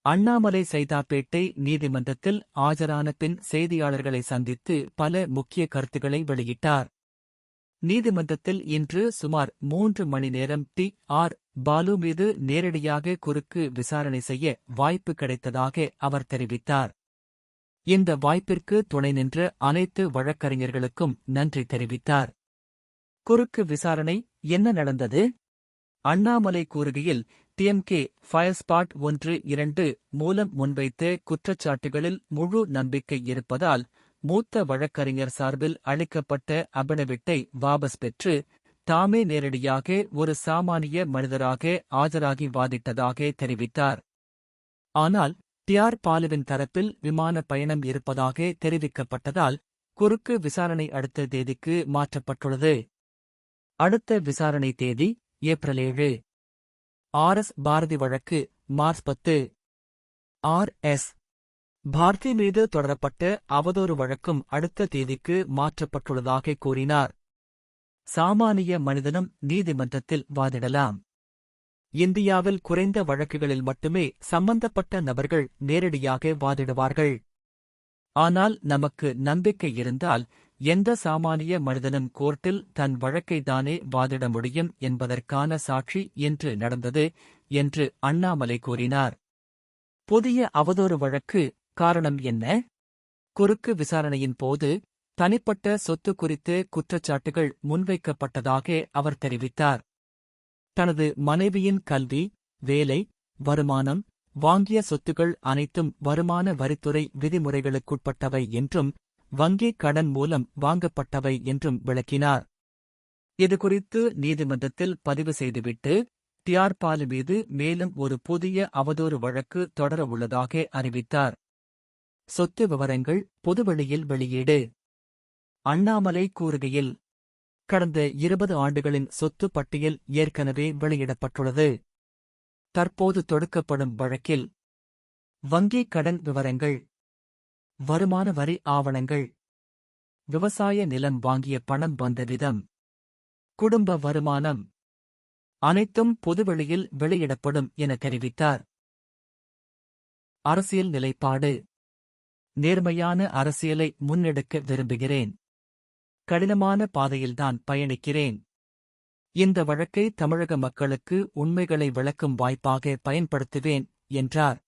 அண்ணாமலை சைதாப்பேட்டை நீதிமன்றத்தில் ஆஜரான பின் செய்தியாளர்களை சந்தித்து பல முக்கிய கருத்துக்களை வெளியிட்டார். நீதிமன்றத்தில் இன்று சுமார் 3 மணி நேரம் டி.ஆர். பாலு மீது நேரடியாக குறுக்கு விசாரணை செய்ய வாய்ப்பு கிடைத்ததாக அவர் தெரிவித்தார். இந்த வாய்ப்பிற்கு துணை நின்ற அனைத்து வழக்கறிஞர்களுக்கும் நன்றி தெரிவித்தார். குறுக்கு விசாரணை என்ன நடந்தது? அண்ணாமலை கூறுகையில், டிஎம்கே ஃபயர் ஸ்பாட் 1-2 மூலம் முன்வைத்த குற்றச்சாட்டுகளில் முழு நம்பிக்கை இருப்பதால் மூத்த வழக்கறிஞர் சார்பில் அளிக்கப்பட்ட அபிடவிட்டை வாபஸ் பெற்று தாமே நேரடியாக ஒரு சாமானிய மனிதராக ஆஜராகி வாதிட்டதாக தெரிவித்தார். ஆனால் டி.ஆர். பாலுவின் தரப்பில் விமான பயணம் இருப்பதாக தெரிவிக்கப்பட்டதால் குறுக்கு விசாரணை அடுத்த தேதிக்கு மாற்றப்பட்டுள்ளது. அடுத்த விசாரணை தேதி ஏப்ரல் 7. ஆர்.எஸ். பாரதி வழக்கு மார்ச் 10. ஆர்.எஸ். பாரதி மீது தொடரப்பட்ட அவதூறு வழக்கும் அடுத்த தேதிக்கு மாற்றப்பட்டுள்ளதாக கூறினார். சாமானிய மனிதனும் நீதிமன்றத்தில் வாதிடலாம். இந்தியாவில் குறைந்த வழக்குகளில் மட்டுமே சம்பந்தப்பட்ட நபர்கள் நேரடியாக வாதிடுவார்கள். ஆனால் நமக்கு நம்பிக்கை இருந்தால் எந்த சாமானிய மனிதனும் கோர்ட்டில் தன் வழக்கைத்தானே வாதிட முடியும் என்பதற்கான சாட்சி இன்று நடந்தது என்று அண்ணாமலை கூறினார். புதிய அவதூறு வழக்கு காரணம் என்ன? குறுக்கு விசாரணையின் போது தனிப்பட்ட சொத்து குறித்து குற்றச்சாட்டுகள் முன்வைக்கப்பட்டதாக அவர் தெரிவித்தார். தனது மனைவியின் கல்வி, வேலை, வருமானம், வாங்கிய சொத்துக்கள் அனைத்தும் வருமான வரித்துறை விதிமுறைகளுக்குட்பட்டவை என்றும் வங்கிக் கடன் மூலம் வாங்கப்பட்டவை என்றும் விளக்கினார். இதுகுறித்து நீதிமன்றத்தில் பதிவு செய்துவிட்டு டி.ஆர். பாலு மீது மேலும் ஒரு புதிய அவதூறு வழக்கு தொடர உள்ளதாக அறிவித்தார். சொத்து விவரங்கள் பொதுவெளியில் வெளியீடு. அண்ணாமலை கூறுகையில், கடந்த 20 ஆண்டுகளின் சொத்து பட்டியல் ஏற்கனவே வெளியிடப்பட்டுள்ளது. தற்போது தொடுக்கப்படும் வழக்கில் வங்கிக் கடன் விவரங்கள், வருமான வரி ஆவணங்கள், விவசாய நிலம் வாங்கிய பணம் வந்த விதம், குடும்ப வருமானம் அனைத்தும் பொதுவெளியில் வெளியிடப்படும் என தெரிவித்தார். அரசியல் நிலைப்பாடு. நேர்மையான அரசியலை முன்னெடுக்க விரும்புகிறேன். கடினமான பாதையில்தான் பயணிக்கிறேன். இந்த வழக்கை தமிழக மக்களுக்கு உண்மைகளை விளக்கும் வாய்ப்பாக பயன்படுத்துவேன் என்றார்.